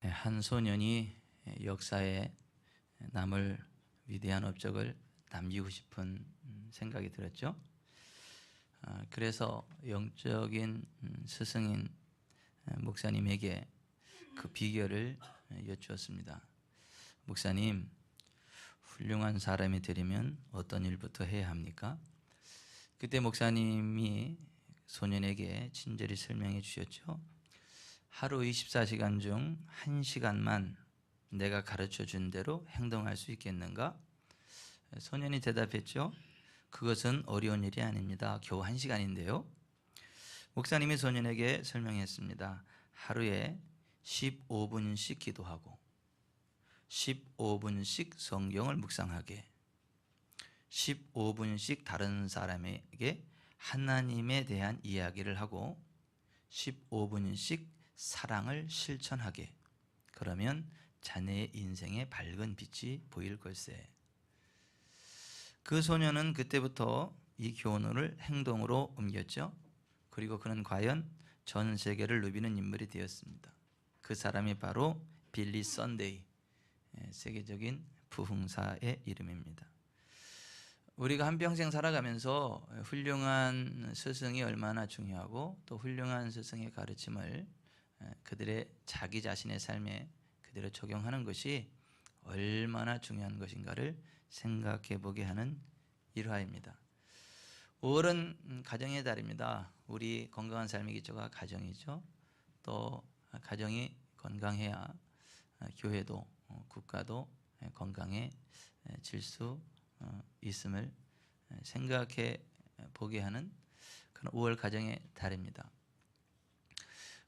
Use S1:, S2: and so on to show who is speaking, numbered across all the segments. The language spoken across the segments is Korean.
S1: 한 소년이 역사에 남을 위대한 업적을 남기고 싶은 생각이 들었죠. 그래서 영적인 스승인 목사님에게 그 비결을 여쭈었습니다. 목사님, 훌륭한 사람이 되려면 어떤 일부터 해야 합니까? 그때 목사님이 소년에게 친절히 설명해 주셨죠. 하루 24시간 중 1시간만 내가 가르쳐 준 대로 행동할 수 있겠는가? 소년이 대답했죠. 그것은 어려운 일이 아닙니다. 겨우 1시간인데요. 목사님이 소년에게 설명했습니다. 하루에 15분씩 기도하고 15분씩 성경을 묵상하게, 15분씩 다른 사람에게 하나님에 대한 이야기를 하고 15분씩 사랑을 실천하게. 그러면 자네의 인생에 밝은 빛이 보일 걸세. 그 소년은 그때부터 이 교훈을 행동으로 옮겼죠. 그리고 그는 과연 전 세계를 누비는 인물이 되었습니다. 그 사람이 바로 빌리 선데이, 세계적인 부흥사의 이름입니다. 우리가 한평생 살아가면서 훌륭한 스승이 얼마나 중요하고 또 훌륭한 스승의 가르침을 그들의 자기 자신의 삶에 그대로 적용하는 것이 얼마나 중요한 것인가를 생각해 보게 하는 일화입니다. 5월은 가정의 달입니다. 우리 건강한 삶의 기초가 가정이죠. 또 가정이 건강해야 교회도 국가도 건강해질 수 있음을 생각해 보게 하는 그런 5월 가정의 달입니다.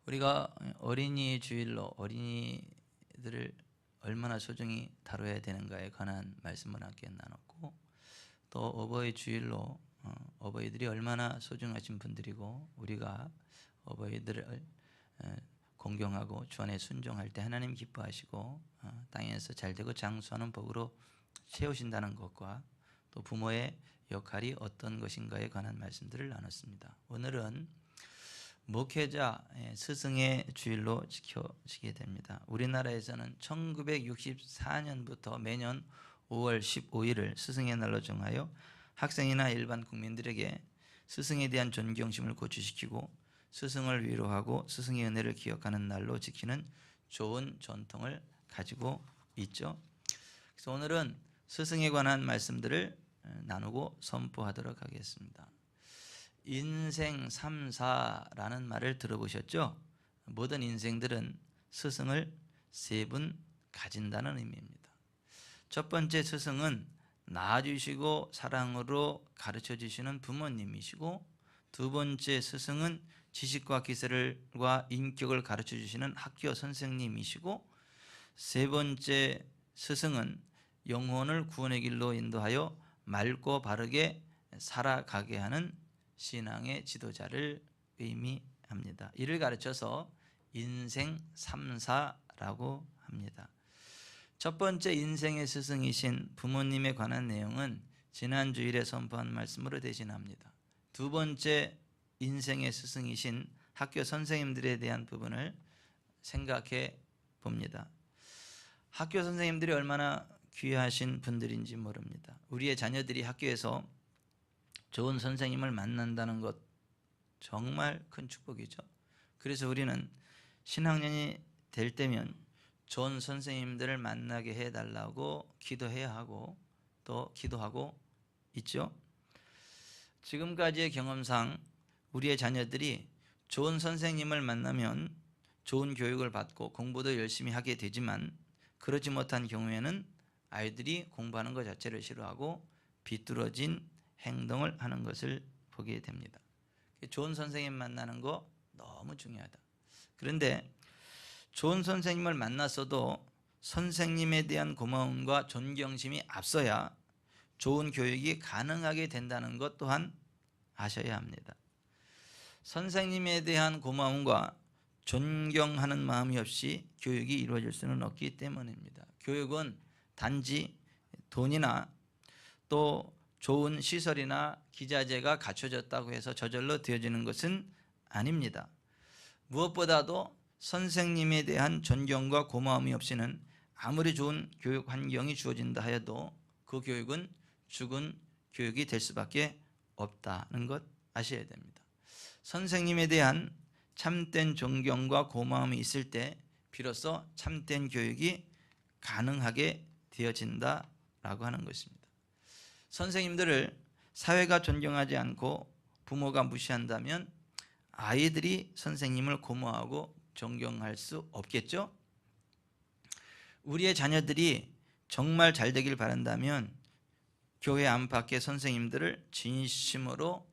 S1: 우리가 어린이 주일로 어린이들을 얼마나 소중히 다뤄야 되는가에 관한 말씀을 함께 나눴고, 또 어버이 주일로 어버이들이 얼마나 소중하신 분들이고 우리가 어버이들을 공경하고 주 안에 순종할 때 하나님 기뻐하시고 땅에서 잘되고 장수하는 복으로 채우신다는 것과 또 부모의 역할이 어떤 것인가에 관한 말씀들을 나눴습니다. 오늘은 목회자 스승의 주일로 지켜지게 됩니다. 우리나라에서는 1964년부터 매년 5월 15일을 스승의 날로 정하여 학생이나 일반 국민들에게 스승에 대한 존경심을 고취시키고 스승을 위로하고 스승의 은혜를 기억하는 날로 지키는 좋은 전통을 가지고 있죠. 그래서 오늘은 스승에 관한 말씀들을 나누고 선포하도록 하겠습니다. 인생 3사라는 말을 들어보셨죠? 모든 인생들은 스승을 3분 가진다는 의미입니다. 첫 번째 스승은 낳아주시고 사랑으로 가르쳐주시는 부모님이시고, 두 번째 스승은 지식과 기술과 인격을 가르쳐주시는 학교 선생님이시고, 세 번째 스승은 영혼을 구원의 길로 인도하여 맑고 바르게 살아가게 하는 신앙의 지도자를 의미합니다. 이를 가르쳐서 인생 3사라고 합니다. 첫 번째 인생의 스승이신 부모님에 관한 내용은 지난 주일에 선포한 말씀으로 대신합니다. 두 번째 인생의 스승이신 학교 선생님들에 대한 부분을 생각해 봅니다. 학교 선생님들이 얼마나 귀하신 분들인지 모릅니다. 우리의 자녀들이 학교에서 좋은 선생님을 만난다는 것 정말 큰 축복이죠. 그래서 우리는 신학년이 될 때면 좋은 선생님들을 만나게 해달라고 기도해야 하고 또 기도하고 있죠. 지금까지의 경험상 우리의 자녀들이 좋은 선생님을 만나면 좋은 교육을 받고 공부도 열심히 하게 되지만, 그렇지 못한 경우에는 아이들이 공부하는 것 자체를 싫어하고 비뚤어진 행동을 하는 것을 보게 됩니다. 좋은 선생님 만나는 거 너무 중요하다. 그런데 좋은 선생님을 만났어도 선생님에 대한 고마움과 존경심이 앞서야 좋은 교육이 가능하게 된다는 것 또한 아셔야 합니다. 선생님에 대한 고마움과 존경하는 마음이 없이 교육이 이루어질 수는 없기 때문입니다. 교육은 단지 돈이나 또 좋은 시설이나 기자재가 갖춰졌다고 해서 저절로 되어지는 것은 아닙니다. 무엇보다도 선생님에 대한 존경과 고마움이 없이는 아무리 좋은 교육 환경이 주어진다 하여도 그 교육은 죽은 교육이 될 수밖에 없다는 것 아셔야 됩니다. 선생님에 대한 참된 존경과 고마움이 있을 때 비로소 참된 교육이 가능하게 되어진다라고 하는 것입니다. 선생님들을 사회가 존경하지 않고 부모가 무시한다면 아이들이 선생님을 고마워하고 존경할 수 없겠죠? 우리의 자녀들이 정말 잘 되길 바란다면 교회 안팎의 선생님들을 진심으로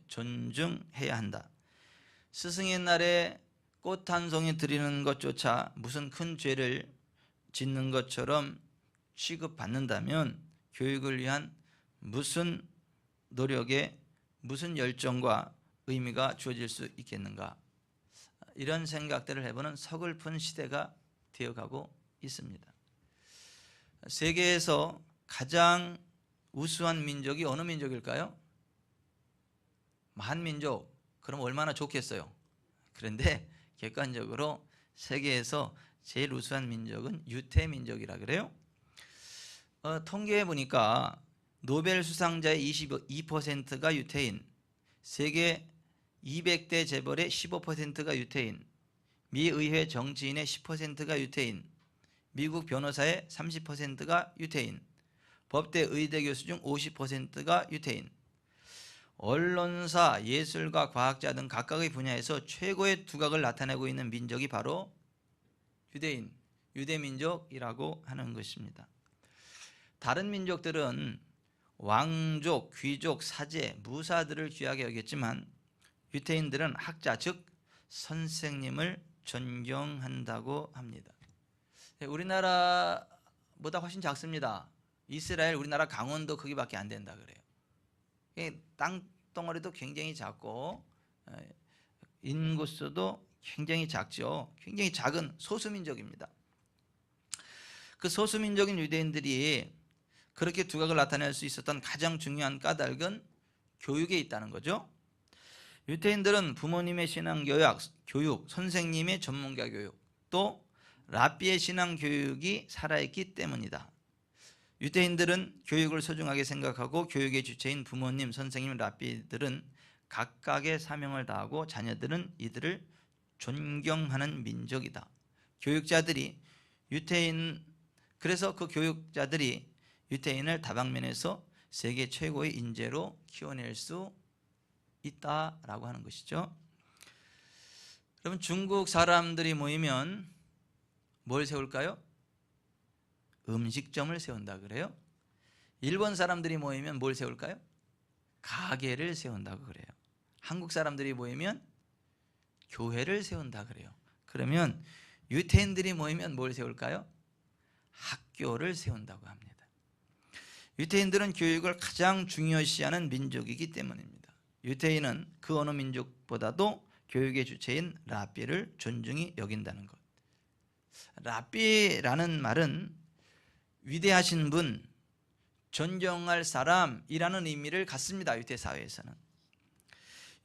S1: 존중해야 한다. 스승의 날에 꽃 한 송이 드리는 것조차 무슨 큰 죄를 짓는 것처럼 취급받는다면 교육을 위한 무슨 노력에 무슨 열정과 의미가 주어질 수 있겠는가? 이런 생각들을 해보는 서글픈 시대가 되어가고 있습니다. 세계에서 가장 우수한 민족이 어느 민족일까요? 한민족. 그럼 얼마나 좋겠어요. 그런데 객관적으로 세계에서 제일 우수한 민족은 유태민족이라 그래요. 통계해 보니까 노벨 수상자의 22%가 유태인, 세계 200대 재벌의 15%가 유태인, 미 의회 정치인의 10%가 유태인, 미국 변호사의 30%가 유태인, 법대 의대 교수 중 50%가 유태인, 언론사, 예술가, 과학자 등 각각의 분야에서 최고의 두각을 나타내고 있는 민족이 바로 유대인, 유대민족이라고 하는 것입니다. 다른 민족들은 왕족, 귀족, 사제, 무사들을 귀하게 여겼지만 유태인들은 학자, 즉 선생님을 존경한다고 합니다. 우리나라보다 훨씬 작습니다. 이스라엘, 우리나라 강원도 크기밖에 안 된다 그래요. 땅덩어리도 굉장히 작고 인구수도 굉장히 작죠. 굉장히 작은 소수민족입니다. 그 소수민족인 유대인들이 그렇게 두각을 나타낼 수 있었던 가장 중요한 까닭은 교육에 있다는 거죠. 유태인들은 부모님의 신앙 교육, 선생님의 전문가 교육, 또 랍비의 신앙 교육이 살아있기 때문이다. 유대인들은 교육을 소중하게 생각하고 교육의 주체인 부모님, 선생님, 랍비들은 각각의 사명을 다하고 자녀들은 이들을 존경하는 민족이다. 그래서 그 교육자들이 유태인을 다방면에서 세계 최고의 인재로 키워낼 수 있다라고 하는 것이죠. 그러면 중국 사람들이 모이면 뭘 세울까요? 음식점을 세운다 그래요. 일본 사람들이 모이면 뭘 세울까요? 가게를 세운다고 그래요. 한국 사람들이 모이면 교회를 세운다 그래요. 그러면 유태인들이 모이면 뭘 세울까요? 학교를 세운다고 합니다. 유태인들은 교육을 가장 중요시하는 민족이기 때문입니다. 유태인은 그 어느 민족보다도 교육의 주체인 랍비를 존중히 여긴다는 것. 랍비라는 말은 위대하신 분, 존경할 사람이라는 의미를 갖습니다. 유대사회에서는.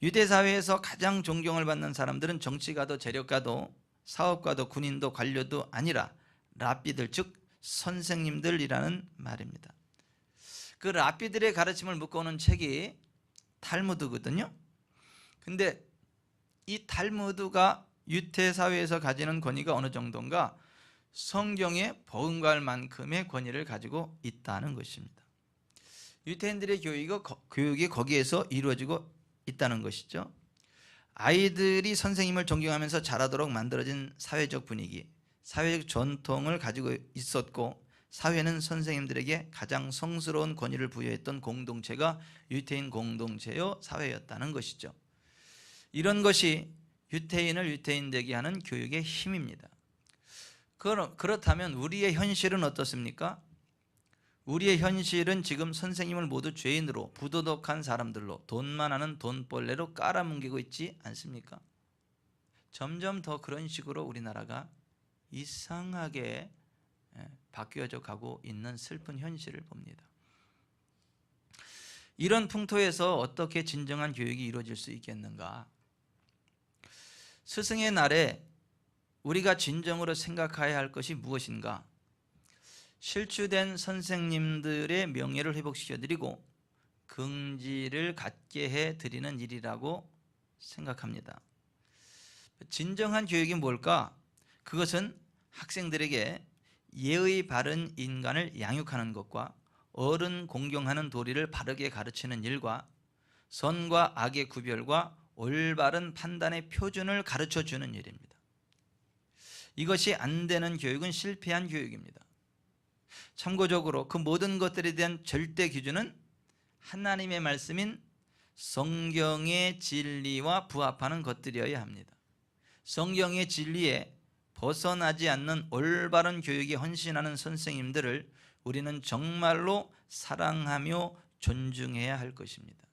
S1: 유대사회에서 가장 존경을 받는 사람들은 정치가도 재력가도 사업가도 군인도 관료도 아니라 랍비들, 즉 선생님들이라는 말입니다. 그 랍비들의 가르침을 묶어오는 책이 탈무드거든요. 근데 이 탈무드가 유태사회에서 가지는 권위가 어느 정도인가? 성경에 버금갈 만큼의 권위를 가지고 있다는 것입니다. 유태인들의 교육이 거기에서 이루어지고 있다는 것이죠. 아이들이 선생님을 존경하면서 자라도록 만들어진 사회적 분위기, 사회적 전통을 가지고 있었고 사회는 선생님들에게 가장 성스러운 권위를 부여했던 공동체가 유태인 공동체요 사회였다는 것이죠. 이런 것이 유태인을 유태인되게 하는 교육의 힘입니다. 그렇다면 우리의 현실은 어떻습니까? 우리의 현실은 지금 선생님을 모두 죄인으로, 부도덕한 사람들로, 돈만 하는 돈벌레로 깔아뭉개고 있지 않습니까? 점점 더 그런 식으로 우리나라가 이상하게 바뀌어져 가고 있는 슬픈 현실을 봅니다. 이런 풍토에서 어떻게 진정한 교육이 이루어질 수 있겠는가? 스승의 날에 우리가 진정으로 생각해야 할 것이 무엇인가? 실추된 선생님들의 명예를 회복시켜드리고 긍지를 갖게 해드리는 일이라고 생각합니다. 진정한 교육이 뭘까? 그것은 학생들에게 예의 바른 인간을 양육하는 것과 어른 공경하는 도리를 바르게 가르치는 일과 선과 악의 구별과 올바른 판단의 표준을 가르쳐주는 일입니다. 이것이 안 되는 교육은 실패한 교육입니다. 참고적으로 그 모든 것들에 대한 절대 기준은 하나님의 말씀인 성경의 진리와 부합하는 것들이어야 합니다. 성경의 진리에 벗어나지 않는 올바른 교육에 헌신하는 선생님들을 우리는 정말로 사랑하며 존중해야 할 것입니다.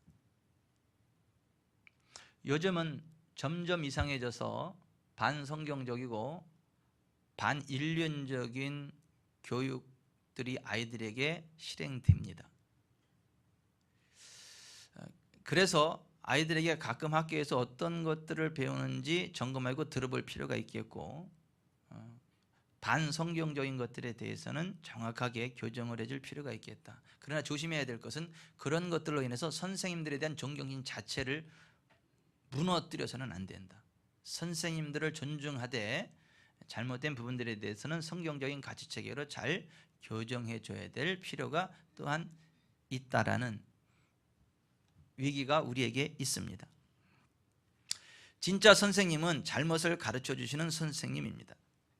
S1: 요즘은 점점 이상해져서 반성경적이고 반인륜적인 교육들이 아이들에게 실행됩니다. 그래서 아이들에게 가끔 학교에서 어떤 것들을 배우는지 점검하고 들어볼 필요가 있겠고, 반성경적인 것들에 대해서는 정확하게 교정을 해줄 필요가 있겠다. 그러나 조심해야 될 것은 그런 것들로 인해서 선생님들에 대한 존경심 자체를 무너뜨려서는 안 된다. 선생님들을 존중하되 잘못된 부분들에 대해서는 성경적인 가치체계로 잘 교정해 줘야 될 필요가 또한 있다라는 위기가 우리에게 있습니다. 진짜 선생님은 잘못을 가르쳐 주시는 선생님입니다.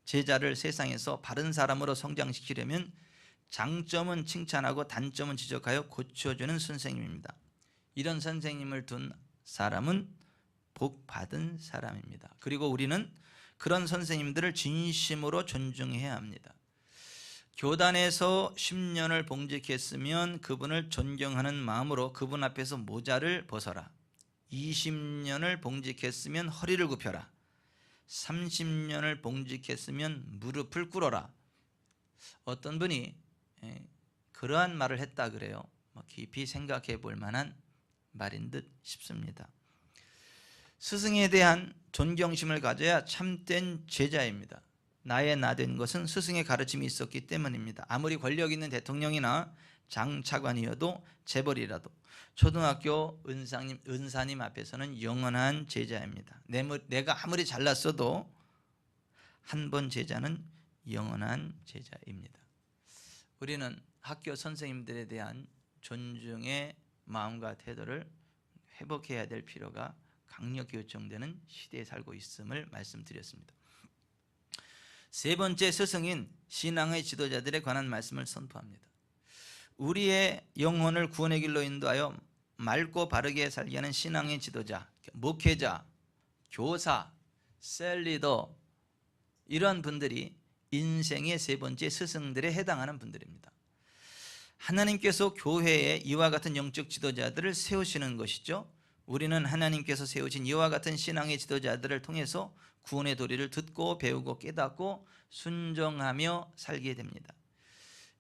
S1: 제자를 세상에서 바른 사람으로 성장시키려면 장점은 칭찬하고 단점은 지적하여 고쳐주는 선생님입니다. 이런 선생님을 둔 사람은 복 받은 사람입니다. 그리고 우리는 그런 선생님들을 진심으로 존중해야 합니다. 교단에서 10년을 봉직했으면 그분을 존경하는 마음으로 그분 앞에서 모자를 벗어라. 20년을 봉직했으면 허리를 굽혀라. 30년을 봉직했으면 무릎을 꿇어라. 어떤 분이 그러한 말을 했다 그래요. 깊이 생각해 볼 만한 말인 듯 싶습니다. 스승에 대한 존경심을 가져야 참된 제자입니다. 나의 나된 것은 스승의 가르침이 있었기 때문입니다. 아무리 권력 있는 대통령이나 장차관이어도 재벌이라도 초등학교 은사님 앞에서는 영원한 제자입니다. 내가 아무리 잘났어도 한 번 제자는 영원한 제자입니다. 우리는 학교 선생님들에 대한 존중의 마음과 태도를 회복해야 될 필요가 강력히 요청되는 시대에 살고 있음을 말씀드렸습니다. 세 번째, 스승인 신앙의 지도자들에 관한 말씀을 선포합니다. 우리의 영혼을 구원의 길로 인도하여 맑고 바르게 살게 하는 신앙의 지도자, 목회자, 교사, 셀리더, 이러한 분들이 인생의 세 번째 스승들에 해당하는 분들입니다. 하나님께서 교회에 이와 같은 영적 지도자들을 세우시는 것이죠. 우리는 하나님께서 세우신 이와 같은 신앙의 지도자들을 통해서 구원의 도리를 듣고 배우고 깨닫고 순종하며 살게 됩니다.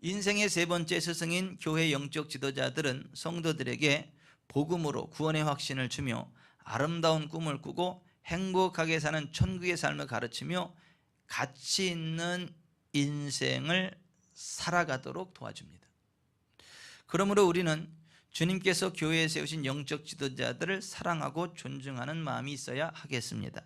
S1: 인생의 세 번째 스승인 교회 영적 지도자들은 성도들에게 복음으로 구원의 확신을 주며 아름다운 꿈을 꾸고 행복하게 사는 천국의 삶을 가르치며 가치 있는 인생을 살아가도록 도와줍니다. 그러므로 우리는 주님께서 교회에 세우신 영적 지도자들을 사랑하고 존중하는 마음이 있어야 하겠습니다.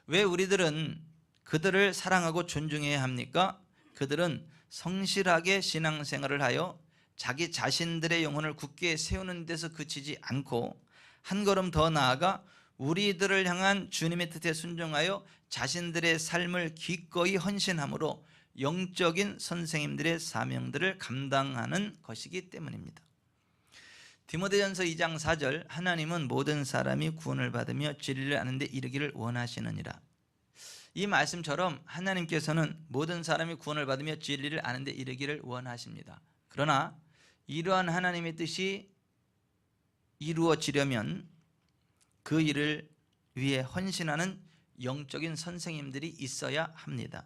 S1: 왜 우리들은 그들을 사랑하고 존중해야 합니까? 그들은 성실하게 신앙생활을 하여 자기 자신들의 영혼을 굳게 세우는 데서 그치지 않고 한 걸음 더 나아가 우리들을 향한 주님의 뜻에 순종하여 자신들의 삶을 기꺼이 헌신함으로 영적인 선생님들의 사명들을 감당하는 것이기 때문입니다. 디모데전서 2장 4절, 하나님은 모든 사람이 구원을 받으며 진리를 아는 데 이르기를 원하시느니라. 이 말씀처럼 하나님께서는 모든 사람이 구원을 받으며 진리를 아는 데 이르기를 원하십니다. 그러나 이러한 하나님의 뜻이 이루어지려면 그 일을 위해 헌신하는 영적인 선생님들이 있어야 합니다.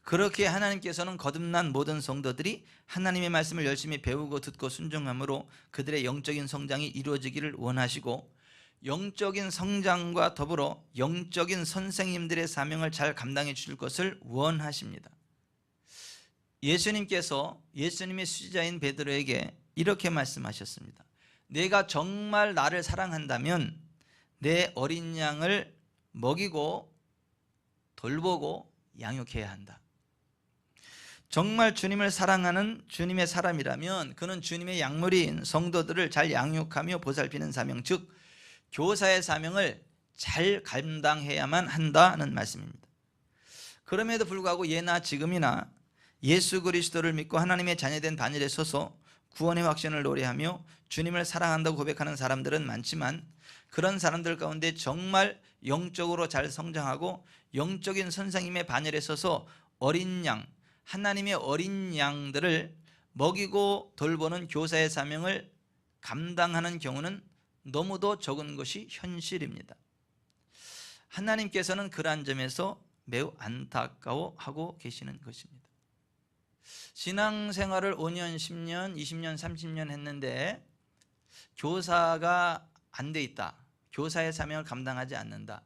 S1: 그렇게 하나님께서는 거듭난 모든 성도들이 하나님의 말씀을 열심히 배우고 듣고 순종함으로 그들의 영적인 성장이 이루어지기를 원하시고 영적인 성장과 더불어 영적인 선생님들의 사명을 잘 감당해 줄 것을 원하십니다. 예수님께서 예수님의 수지자인 베드로에게 이렇게 말씀하셨습니다. 내가 정말 나를 사랑한다면 내 어린 양을 먹이고 돌보고 양육해야 한다. 정말 주님을 사랑하는 주님의 사람이라면 그는 주님의 약물인 성도들을 잘 양육하며 보살피는 사명, 즉 교사의 사명을 잘 감당해야만 한다는 말씀입니다. 그럼에도 불구하고 예나 지금이나 예수 그리스도를 믿고 하나님의 자녀된 반열에 서서 구원의 확신을 노래하며 주님을 사랑한다고 고백하는 사람들은 많지만 그런 사람들 가운데 정말 영적으로 잘 성장하고 영적인 선생님의 반열에 서서 어린 양, 하나님의 어린 양들을 먹이고 돌보는 교사의 사명을 감당하는 경우는 너무도 적은 것이 현실입니다. 하나님께서는 그러한 점에서 매우 안타까워하고 계시는 것입니다. 신앙생활을 5년, 10년, 20년, 30년 했는데 교사가 안 돼 있다, 교사의 사명을 감당하지 않는다,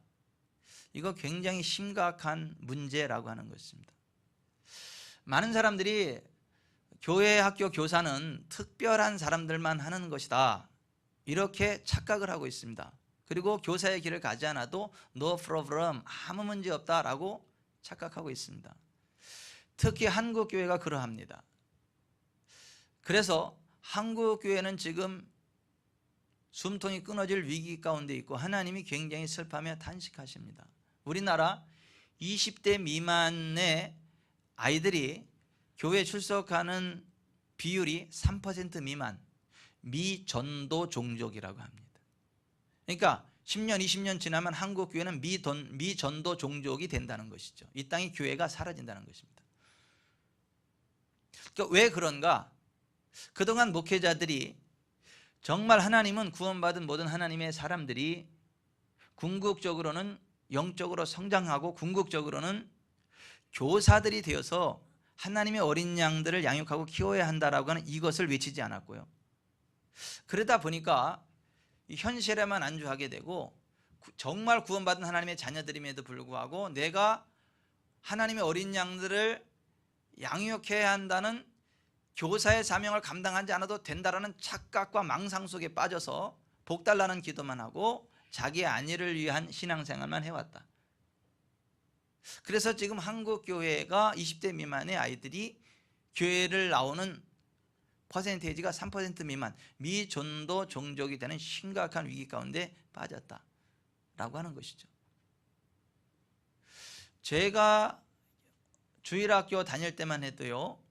S1: 이거 굉장히 심각한 문제라고 하는 것입니다. 많은 사람들이 교회 학교 교사는 특별한 사람들만 하는 것이다, 이렇게 착각을 하고 있습니다. 그리고 교사의 길을 가지 않아도 no problem, 아무 문제 없다라고 착각하고 있습니다. 특히 한국 교회가 그러합니다. 그래서 한국 교회는 지금 숨통이 끊어질 위기 가운데 있고 하나님이 굉장히 슬퍼하며 탄식하십니다. 우리나라 20대 미만의 아이들이 교회에 출석하는 비율이 3% 미만, 미전도 종족이라고 합니다. 그러니까 10년, 20년 지나면 한국 교회는 미전도 종족이 된다는 것이죠. 이 땅의 교회가 사라진다는 것입니다. 그러니까 왜 그런가? 그동안 목회자들이 정말 하나님은 구원받은 모든 하나님의 사람들이 궁극적으로는 영적으로 성장하고 궁극적으로는 교사들이 되어서 하나님의 어린 양들을 양육하고 키워야 한다라고 하는 이것을 외치지 않았고요. 그러다 보니까 현실에만 안주하게 되고 정말 구원받은 하나님의 자녀들임에도 불구하고 내가 하나님의 어린 양들을 양육해야 한다는 교사의 사명을 감당하지 않아도 된다라는 착각과 망상 속에 빠져서 복달라는 기도만 하고 자기의 안위를 위한 신앙생활만 해왔다. 그래서 지금 한국 교회가 20대 미만의 아이들이 교회를 나오는 퍼센테이지가 3% 미만, 미전도 종족이 되는 심각한 위기 가운데 빠졌다라고 하는 것이죠. 제가 주일학교 다닐 때만 해도요,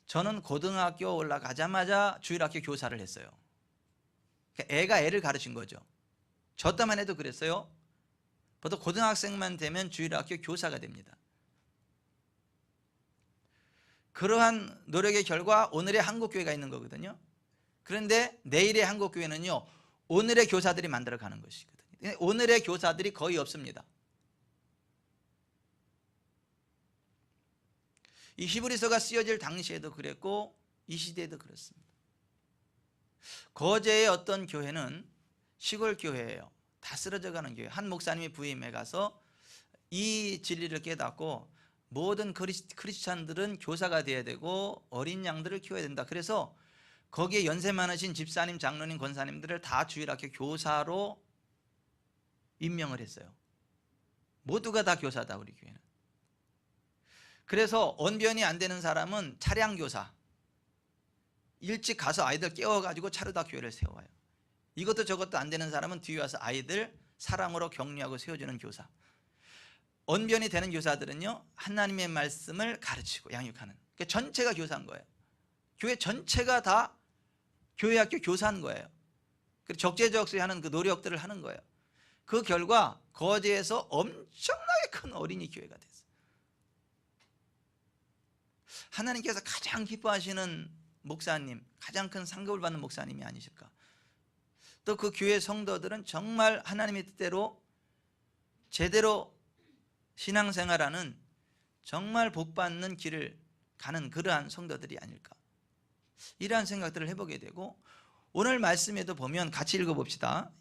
S1: 저는 고등학교 올라가자마자 주일학교 교사를 했어요. 애가 애를 가르친 거죠. 저 때만 해도 그랬어요. 보통 고등학생만 되면 주일학교 교사가 됩니다. 그러한 노력의 결과 오늘의 한국교회가 있는 거거든요. 그런데 내일의 한국교회는요, 오늘의 교사들이 만들어가는 것이거든요. 오늘의 교사들이 거의 없습니다. 이 히브리서가 쓰여질 당시에도 그랬고 이 시대에도 그렇습니다. 거제의 어떤 교회는 시골 교회예요. 다 쓰러져가는 교회. 한 목사님이 부임해 가서 이 진리를 깨닫고 모든 크리스찬들은 교사가 되어야 되고 어린 양들을 키워야 된다. 그래서 거기에 연세 많으신 집사님, 장로님, 권사님들을 다 주일학교 교사로 임명을 했어요. 모두가 다 교사다, 우리 교회는. 그래서 언변이 안 되는 사람은 차량 교사, 일찍 가서 아이들 깨워가지고 차르다 교회를 세워요. 이것도 저것도 안 되는 사람은 뒤에 와서 아이들 사랑으로 격려하고 세워주는 교사. 언변이 되는 교사들은요, 하나님의 말씀을 가르치고 양육하는, 그러니까 전체가 교사인 거예요. 교회 전체가 다 교회 학교 교사인 거예요. 그리고 적재적소에 하는 그 노력들을 하는 거예요. 그 결과 거제에서 엄청나게 큰 어린이 교회가 됐어요. 하나님께서 가장 기뻐하시는 목사님, 가장 큰 상급을 받는 목사님이 아니실까. 또 그 교회 성도들은 정말 하나님의 뜻대로 제대로 신앙생활하는 정말 복받는 길을 가는 그러한 성도들이 아닐까, 이러한 생각들을 해보게 되고, 오늘 말씀에도 보면 같이 읽어봅시다.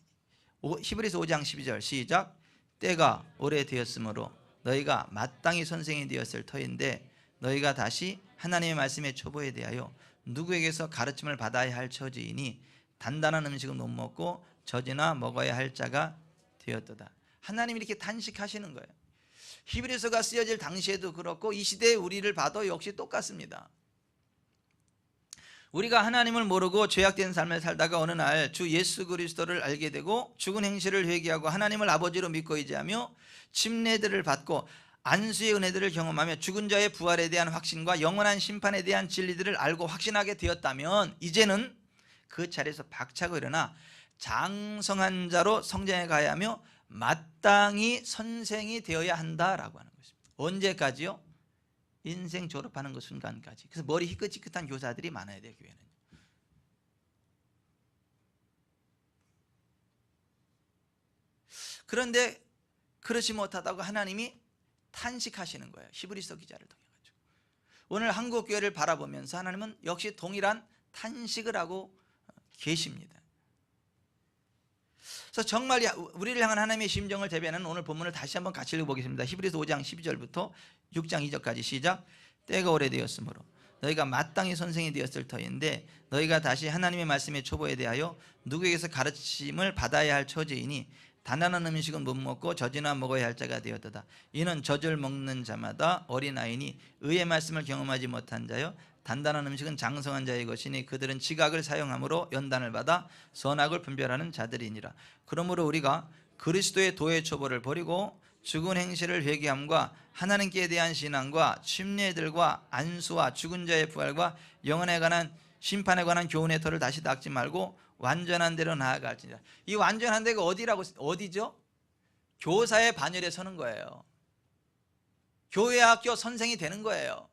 S1: 히브리서 5장 12절 시작. 때가 오래되었으므로 너희가 마땅히 선생이 되었을 터인데 너희가 다시 하나님의 말씀의 초보에 대하여 누구에게서 가르침을 받아야 할 처지이니 단단한 음식은 못 먹고 젖이나 먹어야 할 자가 되었도다. 하나님이 이렇게 단식하시는 거예요. 히브리서가 쓰여질 당시에도 그렇고 이 시대의 우리를 봐도 역시 똑같습니다. 우리가 하나님을 모르고 죄악된 삶을 살다가 어느 날 주 예수 그리스도를 알게 되고 죽은 행실을 회개하고 하나님을 아버지로 믿고 의지하며 침례들을 받고 안수의 은혜들을 경험하며 죽은 자의 부활에 대한 확신과 영원한 심판에 대한 진리들을 알고 확신하게 되었다면 이제는 그 자리에서 박차고 일어나 장성한 자로 성장해 가야 하며 마땅히 선생이 되어야 한다라고 하는 것입니다. 언제까지요? 인생 졸업하는 그 순간까지. 그래서 머리 희끗희끗한 교사들이 많아야 돼요, 교회는. 그런데 그렇지 못하다고 하나님이 탄식하시는 거예요. 히브리서 기자를 통해 가지고. 오늘 한국 교회를 바라보면서 하나님은 역시 동일한 탄식을 하고 계십니다. 그래서 정말 우리를 향한 하나님의 심정을 대변하는 오늘 본문을 다시 한번 같이 읽어보겠습니다. 히브리서 5장 12절부터 6장 2절까지 시작. 때가 오래되었으므로 너희가 마땅히 선생이 되었을 터인데 너희가 다시 하나님의 말씀의 초보에 대하여 누구에게서 가르침을 받아야 할 처지이니 단단한 음식은 못 먹고 젖이나 먹어야 할 자가 되었도다. 이는 젖을 먹는 자마다 어린아이니 의의 말씀을 경험하지 못한 자여 단단한 음식은 장성한 자의 것이니 그들은 지각을 사용함으로 연단을 받아 선악을 분별하는 자들이니라. 그러므로 우리가 그리스도의 도의 초보를 버리고 죽은 행실을 회개함과 하나님께 대한 신앙과 침례들과 안수와 죽은 자의 부활과 영원에 관한 심판에 관한 교훈의 터를 다시 닦지 말고 완전한 대로 나아갈지니라. 이 완전한 데가 어디죠? 교사의 반열에 서는 거예요. 교회 학교 선생이 되는 거예요.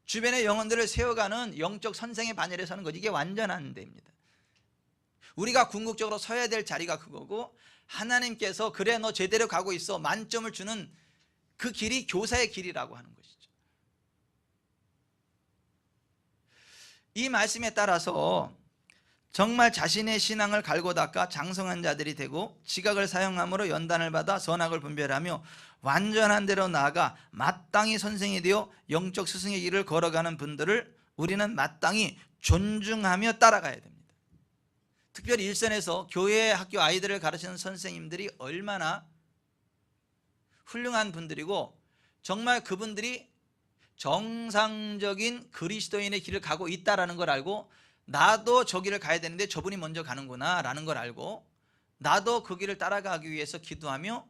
S1: 주변의 영혼들을 세워가는 영적 선생의 반열에 서는 거지. 이게 완전한 데입니다. 우리가 궁극적으로 서야 될 자리가 그거고 하나님께서 그래 너 제대로 가고 있어 만점을 주는 그 길이 교사의 길이라고 하는 것이죠. 이 말씀에 따라서 정말 자신의 신앙을 갈고 닦아 장성한 자들이 되고 지각을 사용함으로 연단을 받아 선악을 분별하며 완전한 대로 나아가 마땅히 선생이 되어 영적 스승의 길을 걸어가는 분들을 우리는 마땅히 존중하며 따라가야 됩니다. 특별히 일선에서 교회 학교 아이들을 가르치는 선생님들이 얼마나 훌륭한 분들이고 정말 그분들이 정상적인 그리스도인의 길을 가고 있다는 걸 알고 나도 저 길을 가야 되는데 저분이 먼저 가는구나 라는 걸 알고 나도 그 길을 따라가기 위해서 기도하며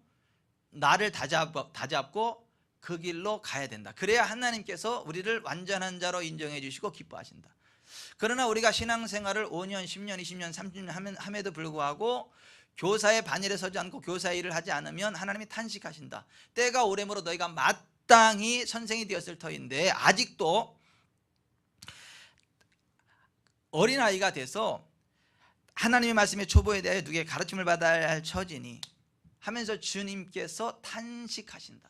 S1: 나를 다잡고 그 길로 가야 된다. 그래야 하나님께서 우리를 완전한 자로 인정해 주시고 기뻐하신다. 그러나 우리가 신앙생활을 5년, 10년, 20년, 30년 함에도 불구하고 교사의 반열에 서지 않고 교사의 일을 하지 않으면 하나님이 탄식하신다. 때가 오래므로 너희가 마땅히 선생이 되었을 터인데 아직도 어린아이가 돼서 하나님의 말씀의 초보에 대하여 누구에게 가르침을 받아야 할 처지니 하면서 주님께서 탄식하신다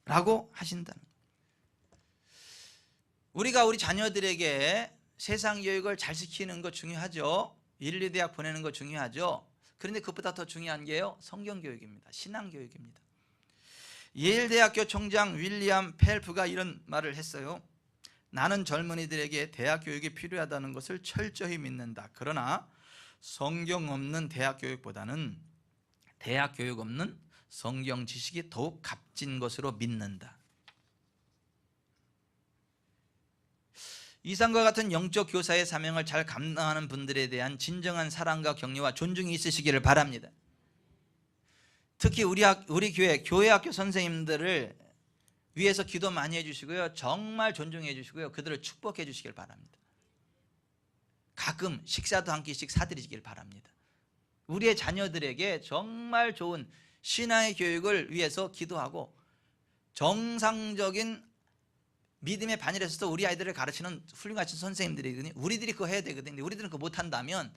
S1: 라고 하신다는 거예요. 우리가 우리 자녀들에게 세상 교육을 잘 시키는 거 중요하죠. 1, 2대학 보내는 거 중요하죠. 그런데 그것보다 더 중요한 게요, 성경교육입니다. 신앙교육입니다. 예일대학교 총장 윌리엄 펠프가 이런 말을 했어요. 나는 젊은이들에게 대학 교육이 필요하다는 것을 철저히 믿는다. 그러나 성경 없는 대학 교육보다는 대학 교육 없는 성경 지식이 더욱 값진 것으로 믿는다. 이상과 같은 영적 교사의 사명을 잘 감당하는 분들에 대한 진정한 사랑과 격려와 존중이 있으시기를 바랍니다. 특히 우리 교회 학교 선생님들을 위해서 기도 많이 해주시고요, 정말 존중해 주시고요, 그들을 축복해 주시길 바랍니다. 가끔 식사도 한 끼씩 사드리시길 바랍니다. 우리의 자녀들에게 정말 좋은 신앙의 교육을 위해서 기도하고 정상적인 믿음의 반열에 서서 우리 아이들을 가르치는 훌륭하신 선생님들이거든요. 우리들이 그거 해야 되거든요. 우리들은 그거 못한다면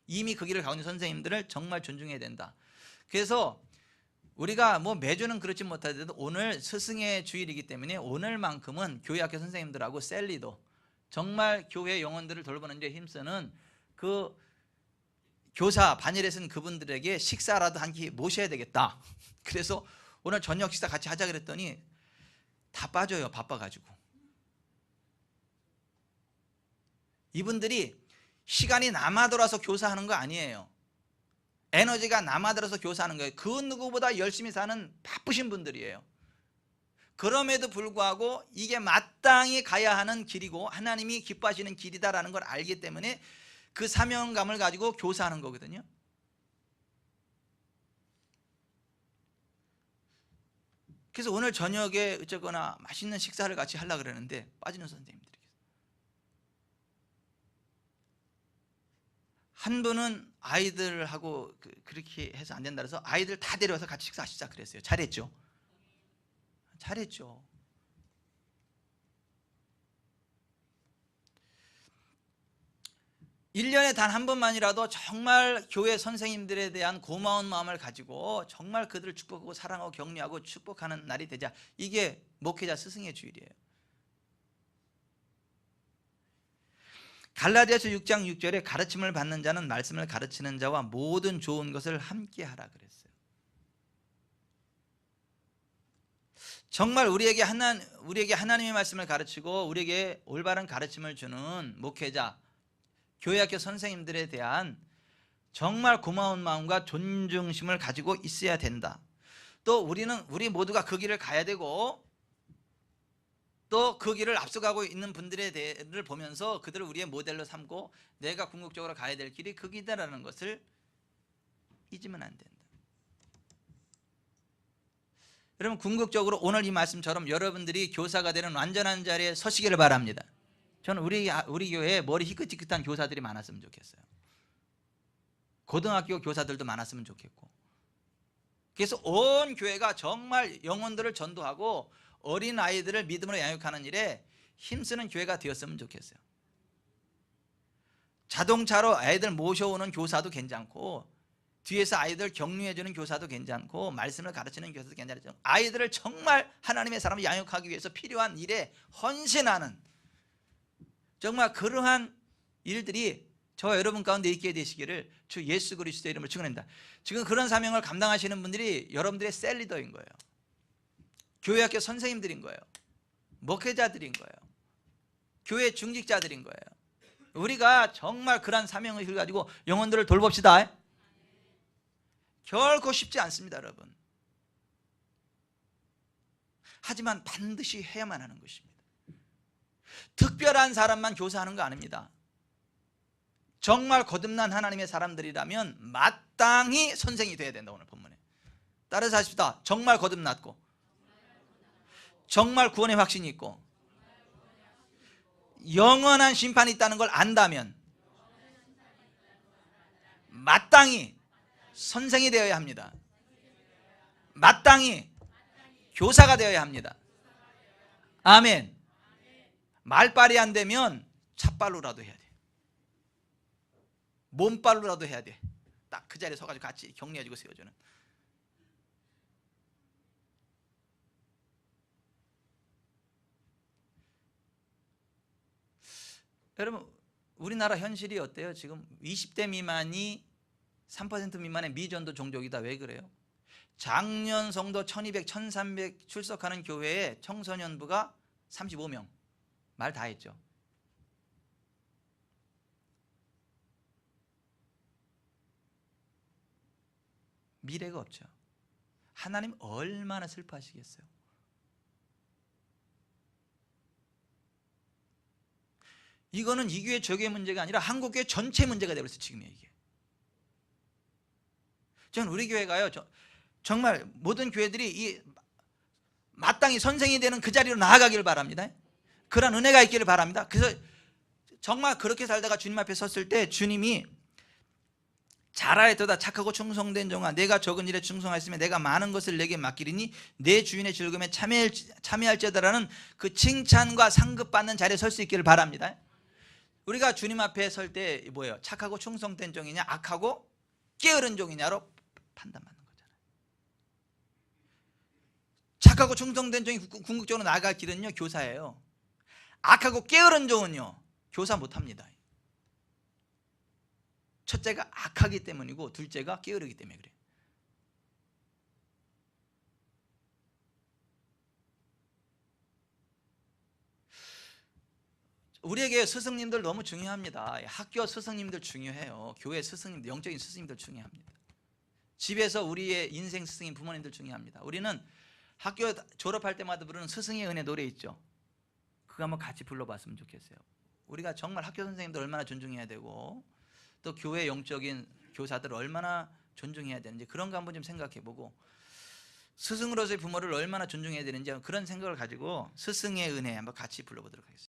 S1: 이미 그 길을 가고 있는 선생님들을 정말 존중해야 된다. 그래서 우리가 뭐 매주는 그렇지 못하더라도 오늘 스승의 주일이기 때문에 오늘만큼은 교회 학교 선생님들하고 셀리도 정말 교회 영혼들을 돌보는 데 힘쓰는 그 교사 반열에 쓴 그분들에게 식사라도 한 끼 모셔야 되겠다. 그래서 오늘 저녁 식사 같이 하자 그랬더니 다 빠져요. 바빠가지고. 이분들이 시간이 남아돌아서 교사하는 거 아니에요. 에너지가 남아돌아서 교사하는 거예요. 그 누구보다 열심히 사는 바쁘신 분들이에요. 그럼에도 불구하고 이게 마땅히 가야 하는 길이고 하나님이 기뻐하시는 길이다라는 걸 알기 때문에 그 사명감을 가지고 교사하는 거거든요. 그래서 오늘 저녁에 어쩌거나 맛있는 식사를 같이 하려고 그러는데 빠지는 선생님들이 한 분은 아이들하고 그렇게 해서 안 된다 그래서 아이들 다 데려와서 같이 식사하시자 그랬어요. 잘했죠? 잘했죠. 일년에 단 한 번만이라도 정말 교회 선생님들에 대한 고마운 마음을 가지고 정말 그들을 축복하고 사랑하고 격려하고 축복하는 날이 되자. 이게 목회자 스승의 주일이에요. 갈라디아서 6장 6절에 가르침을 받는 자는 말씀을 가르치는 자와 모든 좋은 것을 함께 하라 그랬어요. 정말 우리에게 하나님의 말씀을 가르치고 우리에게 올바른 가르침을 주는 목회자, 교회학교 선생님들에 대한 정말 고마운 마음과 존중심을 가지고 있어야 된다. 또 우리 모두가 그 길을 가야 되고 또 그 길을 앞서가고 있는 분들을 보면서 그들을 우리의 모델로 삼고 내가 궁극적으로 가야 될 길이 그 길이다라는 것을 잊으면 안 된다. 여러분, 궁극적으로 오늘 이 말씀처럼 여러분들이 교사가 되는 완전한 자리에 서시기를 바랍니다. 저는 우리 교회에 머리 희끗희끗한 교사들이 많았으면 좋겠어요. 고등학교 교사들도 많았으면 좋겠고, 그래서 온 교회가 정말 영혼들을 전도하고 어린 아이들을 믿음으로 양육하는 일에 힘쓰는 교회가 되었으면 좋겠어요. 자동차로 아이들 모셔오는 교사도 괜찮고 뒤에서 아이들 격려해주는 교사도 괜찮고 말씀을 가르치는 교사도 괜찮죠. 아이들을 정말 하나님의 사람을 양육하기 위해서 필요한 일에 헌신하는 정말 그러한 일들이 저와 여러분 가운데 있게 되시기를 주 예수 그리스도의 이름으로 축원합니다. 지금 그런 사명을 감당하시는 분들이 여러분들의 셀리더인 거예요. 교회학교 선생님들인 거예요. 목회자들인 거예요. 교회 중직자들인 거예요. 우리가 정말 그러한 사명을 가지고 영혼들을 돌봅시다. 결코 쉽지 않습니다, 여러분. 하지만 반드시 해야만 하는 것입니다. 특별한 사람만 교사하는 거 아닙니다. 정말 거듭난 하나님의 사람들이라면 마땅히 선생이 돼야 된다. 오늘 본문에 따라서 하십시다. 정말 거듭났고 정말 구원의 확신이 있고 영원한 심판이 있다는 걸 안다면 마땅히 선생이 되어야 합니다. 마땅히 교사가 되어야 합니다. 아멘. 말빨이 안 되면 찻발로라도 해야 돼. 몸발로라도 해야 돼. 딱 그 자리에 서가지고 같이 격려해주고 세워주는. 여러분, 우리나라 현실이 어때요? 지금 20대 미만이 3% 미만의 미전도 종족이다. 왜 그래요? 작년 성도 1200, 1300 출석하는 교회에 청소년부가 35명. 말 다 했죠. 미래가 없죠. 하나님 얼마나 슬퍼하시겠어요? 이거는 이 교회 저 교회 문제가 아니라 한국 교회 전체 문제가 되고 있어요. 지금이에요. 이게. 저는 우리 교회가요, 정말 모든 교회들이 마땅히 선생이 되는 그 자리로 나아가기를 바랍니다. 그런 은혜가 있기를 바랍니다. 그래서 정말 그렇게 살다가 주님 앞에 섰을 때 주님이 잘하였도다 착하고 충성된 종아, 내가 적은 일에 충성하였으면 내가 많은 것을 내게 맡기리니 내 주인의 즐거움에 참여할지어다라는 그 칭찬과 상급받는 자리에 설 수 있기를 바랍니다. 우리가 주님 앞에 설 때 뭐예요? 착하고 충성된 종이냐 악하고 게으른 종이냐로 판단받는 거잖아요. 착하고 충성된 종이 궁극적으로 나아갈 길은요 교사예요. 악하고 게으른 종은요 교사 못합니다. 첫째가 악하기 때문이고 둘째가 게으르기 때문에 그래요. 우리에게 스승님들 너무 중요합니다. 학교 스승님들 중요해요. 교회 스승님들, 영적인 스승님들 중요합니다. 집에서 우리의 인생 스승인 부모님들 중요합니다. 우리는 학교 졸업할 때마다 부르는 스승의 은혜 노래 있죠. 그거 한번 같이 불러봤으면 좋겠어요. 우리가 정말 학교 선생님들 얼마나 존중해야 되고 또 교회 영적인 교사들을 얼마나 존중해야 되는지 그런 거 한번 좀 생각해보고 스승으로서의 부모를 얼마나 존중해야 되는지 그런 생각을 가지고 스승의 은혜 한번 같이 불러보도록 하겠습니다.